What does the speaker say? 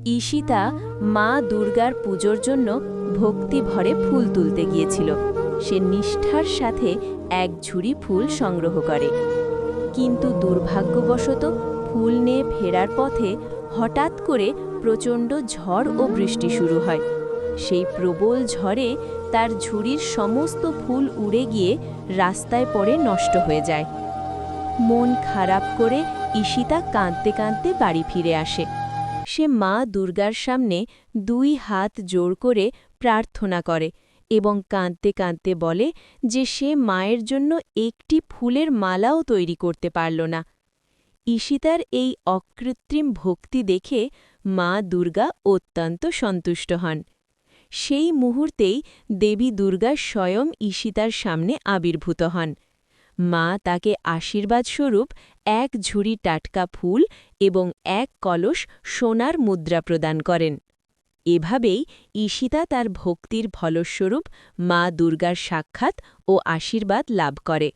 ঈশিতা মা দুর্গার পুজোর জন্য ভক্তি ভরে ফুল তুলতে গিয়েছিল। সে নিষ্ঠার সাথে এক ঝুড়ি ফুল সংগ্রহ করে, কিন্তু দুর্ভাগ্যবশত ফুল নিয়ে ফেরার পথে হঠাৎ করে প্রচণ্ড ঝড় ও বৃষ্টি শুরু হয়। সেই প্রবল ঝড়ে তার ঝুড়ির সমস্ত ফুল উড়ে গিয়ে রাস্তায় পড়ে নষ্ট হয়ে যায়। মন খারাপ করে ঈশিতা কাঁদতে কাঁদতে বাড়ি ফিরে আসে। সে মা দুর্গার সামনে দুই হাত জোড় করে প্রার্থনা করে এবং কাঁদতে কাঁদতে বলে যে সে মায়ের জন্য একটি ফুলের মালাও তৈরি করতে পারল না। ঈশিতার এই অকৃত্রিম ভক্তি দেখে মা দুর্গা অত্যন্ত সন্তুষ্ট হন। সেই মুহূর্তেই দেবী দুর্গা স্বয়ং ঈশিতার সামনে আবির্ভূত হন। মা তাকে আশীর্বাদস্বরূপ এক ঝুড়ি টাটকা ফুল এবং এক কলস সোনার মুদ্রা প্রদান করেন। এভাবেই ঈশিতা তার ভক্তির ফলস্বরূপ মা দুর্গার সাক্ষাৎ ও আশীর্বাদ লাভ করে।